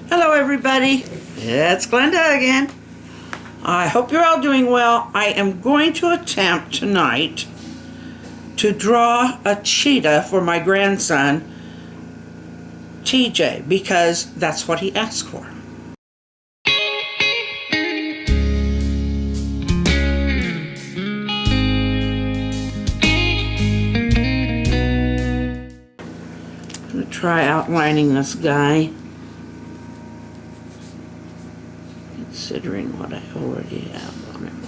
Hello everybody, it's Glenda again. I hope you're all doing well. I am going to attempt tonight to draw a cheetah for my grandson, TJ, because that's what he asked for. I'm going to try outlining this guy, considering what I already have on him.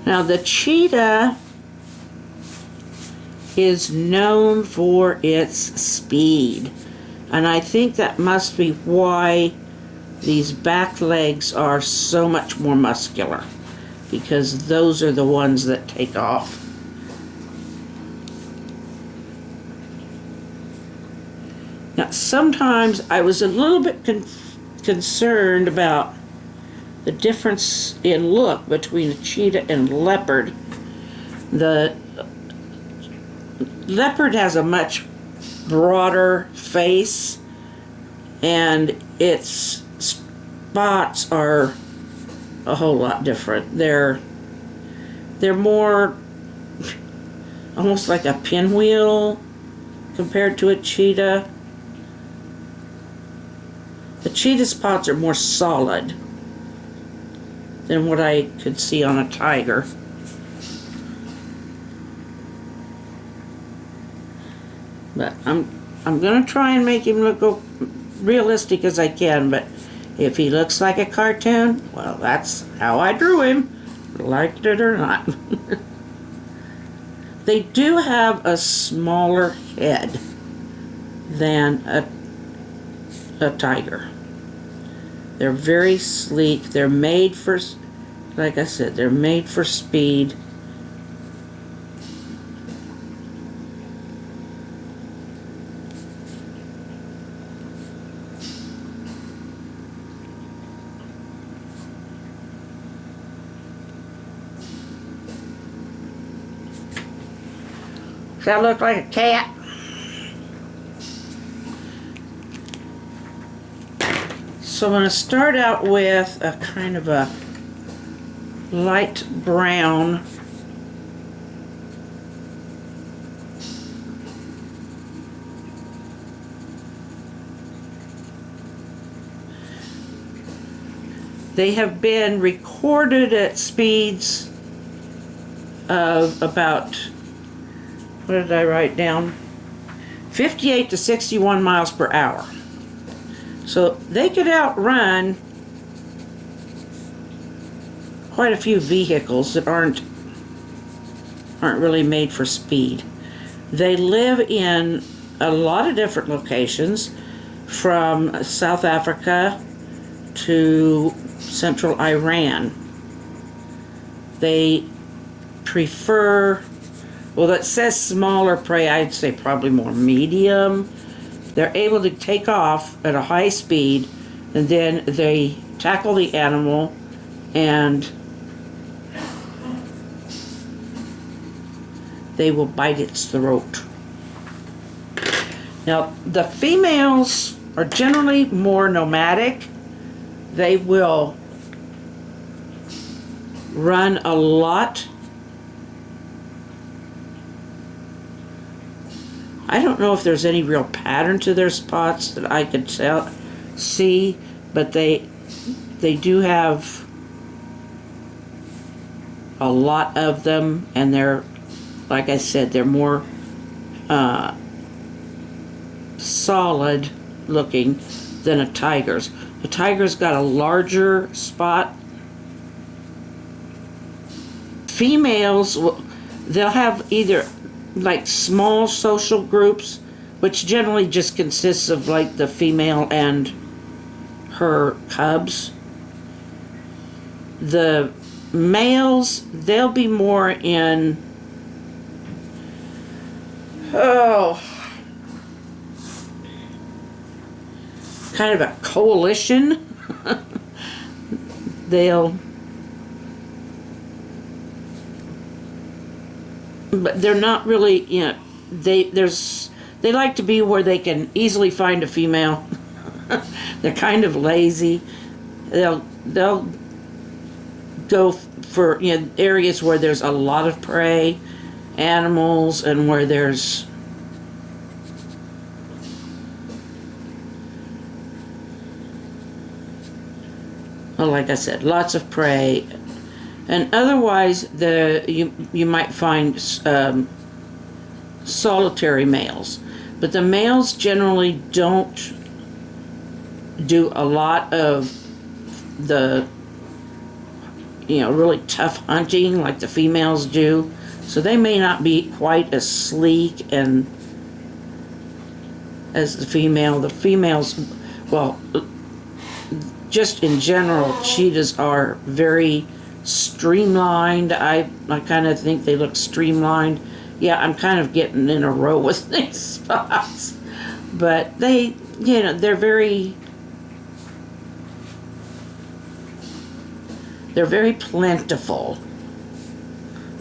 Now the cheetah is known for its speed, and I think that must be why these back legs are so much more muscular, because those are the ones that take off. Now, sometimes I was a little bit concerned about the difference in look between a cheetah and leopard. The leopard has a much broader face, and its spots are a whole lot different. They're more almost like a pinwheel compared to a cheetah. The cheetah spots are more solid than what I could see on a tiger. But I'm gonna try and make him look realistic as I can, but if he looks like a cartoon, well, that's how I drew him, liked it or not. They do have a smaller head than a tiger. They're very sleek. They're made for, like I said, they're made for speed. Does that look like a cat? So I'm going to start out with a kind of a light brown They have been recorded at speeds of about, what did I write down? 58 to 61 miles per hour. So they could outrun quite a few vehicles that aren't really made for speed. They live in a lot of different locations, from South Africa to central Iran. They prefer, well, that says smaller prey, I'd say probably more medium. They're able to take off at a high speed, and then they tackle the animal and they will bite its throat. Now, the females are generally more nomadic. They will run a lot. I don't know if there's any real pattern to their spots that I could see, but they do have a lot of them, and they're, like I said, they're more solid looking than a tiger's. A tiger's got a larger spot. Females, they'll have either like small social groups, which generally just consists of like the female and her cubs. The males, they'll be more in, kind of a coalition. They'll but they're not really, they like to be where they can easily find a female. They're kind of lazy. They'll go for areas where there's a lot of prey animals and where there's like I said, lots of prey. And otherwise, you might find solitary males, but the males generally don't do a lot of the really tough hunting like the females do, so they may not be quite as sleek and as the female. The females, well, just in general, cheetahs are very streamlined. I kind of think they look streamlined. Yeah, I'm kind of getting in a row with these spots, but they're very plentiful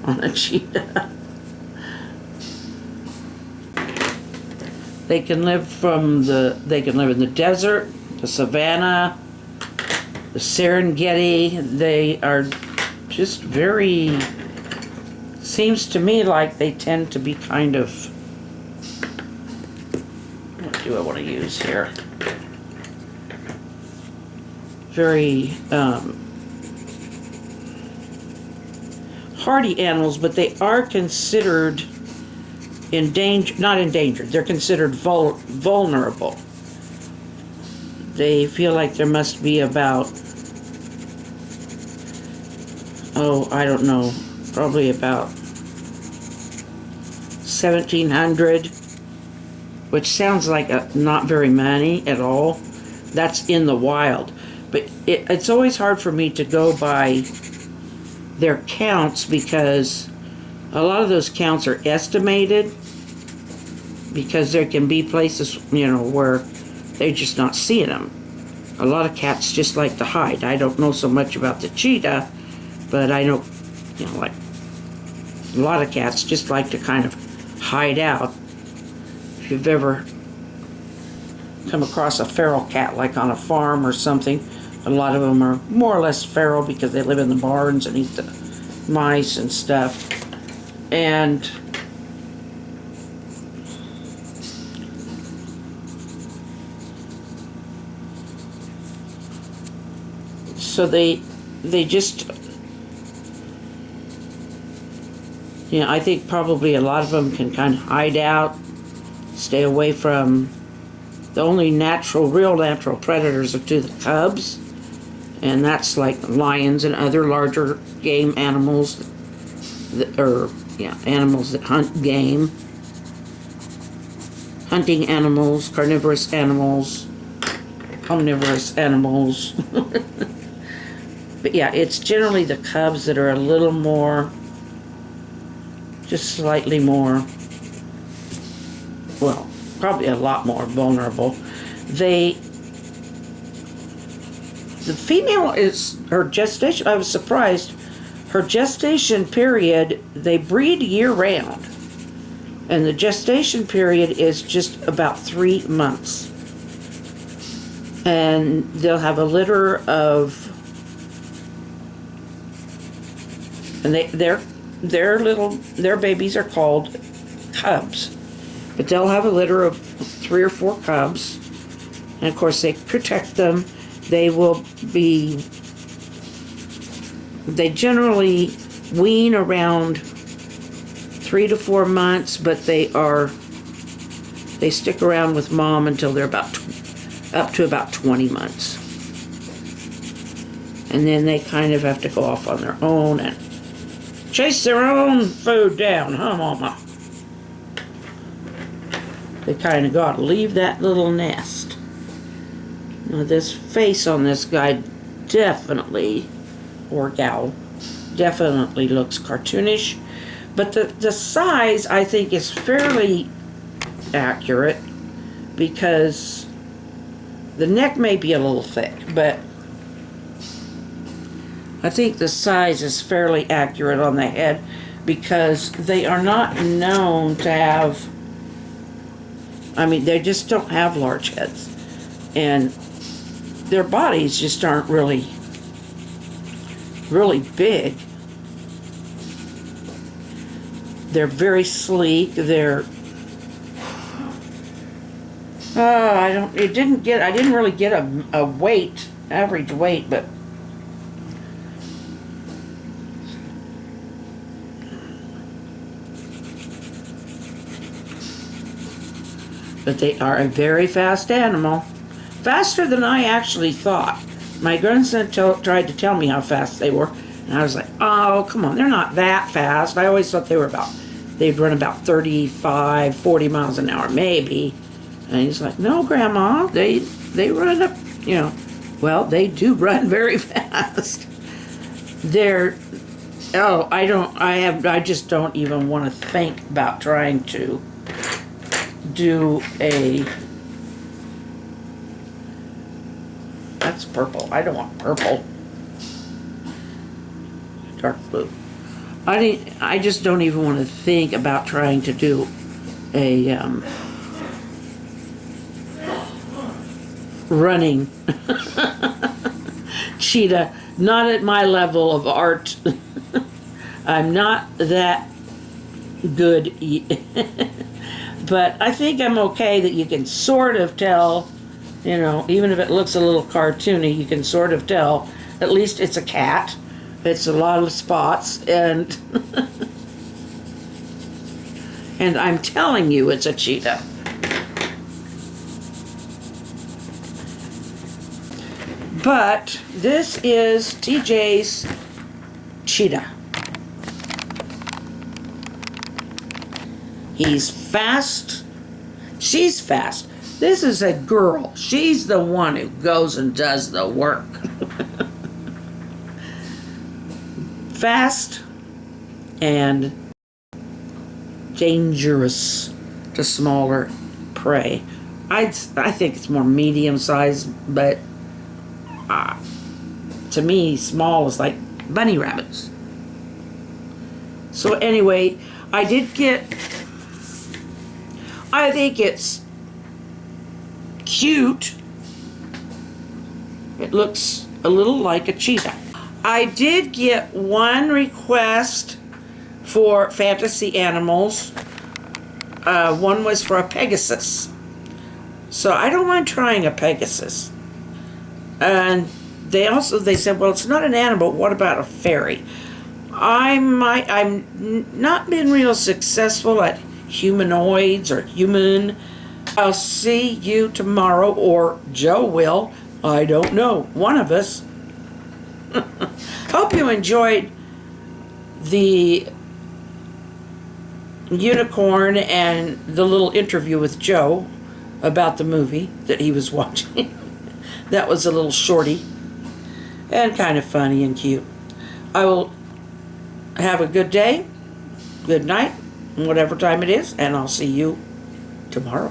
on a cheetah. They can live in the desert, the savanna, the Serengeti. They are just very, seems to me like they tend to be kind of, what do I want to use here? Very hardy animals, but they are considered not endangered. They're considered vulnerable. They feel like there must be about, I don't know, probably about 1,700, which sounds like not very many at all. That's in the wild. But it's always hard for me to go by their counts because a lot of those counts are estimated, because there can be places, where they're just not seeing them. A lot of cats just like to hide. I don't know so much about the cheetah, but I know, like a lot of cats just like to kind of hide out. If you've ever come across a feral cat, like on a farm or something, a lot of them are more or less feral because they live in the barns and eat the mice and stuff. And so they just, I think probably a lot of them can kind of hide out, stay away from the only real natural predators are to the cubs, and that's like lions and other larger game animals, animals that hunt game, hunting animals, carnivorous animals, omnivorous animals. But yeah, it's generally the cubs that are a little more, just slightly more, well, probably a lot more vulnerable. The female her gestation, I was surprised, her gestation period, they breed year round. And the gestation period is just about 3 months. And they'll have a litter of, and their babies are called cubs. But they'll have a litter of 3 or 4 cubs. And of course they protect them. They generally wean around 3 to 4 months, but they stick around with mom until they're up to about 20 months. And then they kind of have to go off on their own and chase their own food down, huh, Mama? They kind of got to leave that little nest. Now, this face on this guy definitely, or gal, definitely looks cartoonish. But the size, I think, is fairly accurate, because the neck may be a little thick, but I think the size is fairly accurate on the head. because they are not known to have, I mean, they just don't have large heads. And their bodies just aren't really big. They're very sleek. They're I didn't really get a weight, average weight, but they are a very fast animal. Faster than I actually thought. My grandson tried to tell me how fast they were, and I was like, oh, come on, they're not that fast. I always thought they'd run about 35, 40 miles an hour, maybe. And he's like, no, Grandma, they run up, you know. Well, they do run very fast. I just don't even want to think about trying to do that's purple. I don't want purple. Dark blue. I just don't even want to think about trying to do a running cheetah. Not at my level of art. I'm not that good. But I think I'm okay that you can sort of tell, you know, even if it looks a little cartoony, you can sort of tell. At least it's a cat. It's a lot of spots, and and I'm telling you it's a cheetah. But this is TJ's cheetah. He's fast. She's fast. This is a girl. She's the one who goes and does the work. Fast and dangerous to smaller prey. I think it's more medium size, but to me, small is like bunny rabbits. So anyway, I think it's cute. It looks a little like a cheetah. I did get one request for fantasy animals. One was for a Pegasus. So I don't mind trying a Pegasus. And they said, well, it's not an animal, what about a fairy? I'm not been real successful at humanoids or human. I'll see you tomorrow, or Joe will. I don't know. One of us. Hope you enjoyed the unicorn and the little interview with Joe about the movie that he was watching. That was a little shorty and kind of funny and cute. I will have a good day, good night, whatever time it is, and I'll see you tomorrow.